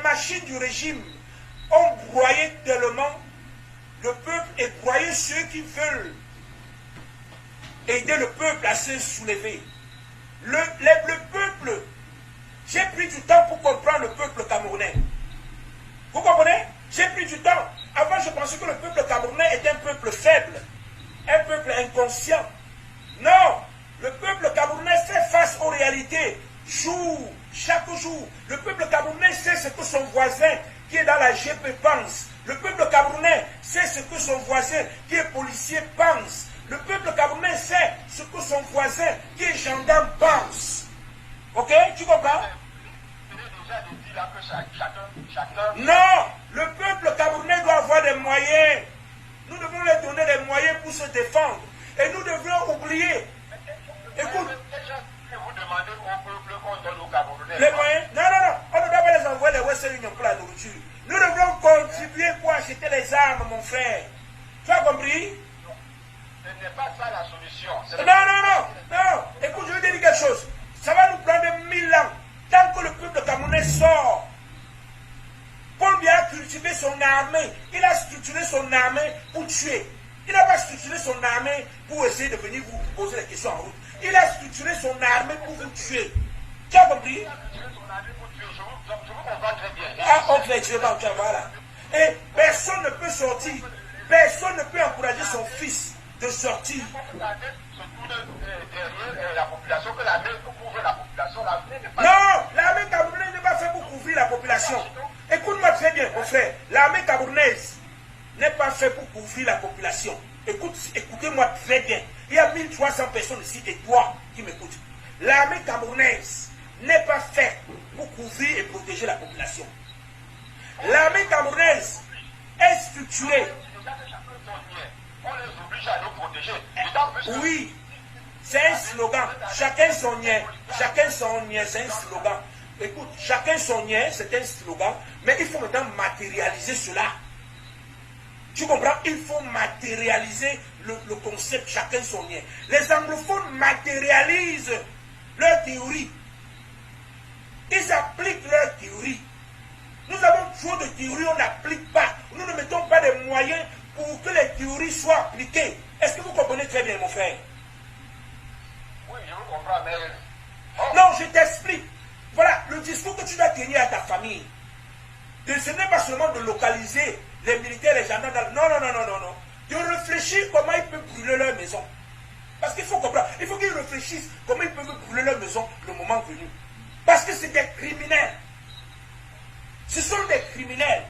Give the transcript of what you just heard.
machines du régime ont broyé tellement le peuple et broyé ceux qui veulent aider le peuple à se soulever. Le peuple, j'ai pris du temps pour comprendre le peuple camerounais. Vous comprenez? J'ai pris du temps. Avant, je pensais que le peuple camerounais était un peuple faible, un peuple inconscient. Non, le peuple camerounais fait face aux réalités, chaque jour. Le peuple camerounais sait ce que son voisin qui est dans la GP pense. Le peuple camerounais sait ce que son voisin qui est policier pense. Le peuple camerounais sait ce que son voisin qui est gendarme pense. Ok, tu comprends? Non, le peuple camerounais doit avoir des moyens. Nous devons leur donner des moyens pour se défendre. Et nous devons oublier. Écoute. Vous demandez au peuple qu'on donne aux Camerounais. Les moyens? Non. On ne doit pas les envoyer les Western Union pour la nourriture. Nous devons contribuer pour acheter les armes, mon frère. Tu as compris? Ce n'est pas ça la solution. Non. Écoute, je vais te dire quelque chose. Ça va nous prendre 1000 ans. Tant que le peuple camerounais sort. Paul Biya a cultivé son armée. Il a structuré son armée pour tuer. Il n'a pas structuré son armée pour essayer de venir vous poser des questions en route. Il a structuré son armée pour vous tuer. Tu as compris? Ah, ok, tu vas, voilà. Et personne ne peut sortir. Personne ne peut encourager son fils de sortir. Non, l'armée camerounaise n'est pas faite pour couvrir la population. Écoute-moi très bien, mon frère. L'armée camerounaise n'est pas faite pour couvrir la population. Écoutez-moi très bien. Il y a 1300 personnes ici et toi qui m'écoutent. L'armée camerounaise n'est pas faite pour couvrir et protéger la population. L'armée camerounaise est structurée. On les oblige à nous protéger. Oui, c'est un slogan. Chacun son nien. Chacun son nien, c'est un slogan. Écoute, chacun son nien, c'est un slogan. Mais il faut maintenant matérialiser cela. Tu comprends? Il faut matérialiser le concept chacun son nien. Les anglophones matérialisent leur théorie. Ils appliquent leur théorie. Nous avons trop de théories, on n'applique pas. Nous ne mettons pas de moyens pour que les théories soient appliquées. Est-ce que vous comprenez très bien, mon frère? Oui, je vous comprends, mais... Non, je t'explique. Voilà, le discours que tu dois tenir à ta famille. Ce n'est pas seulement de localiser les militaires, les gendarmes. Non. De réfléchir comment ils peuvent brûler leur maison. Parce qu'il faut comprendre. Il faut qu'ils réfléchissent comment ils peuvent brûler leur maison le moment venu. Parce que c'est des criminels. Ce sont des criminels.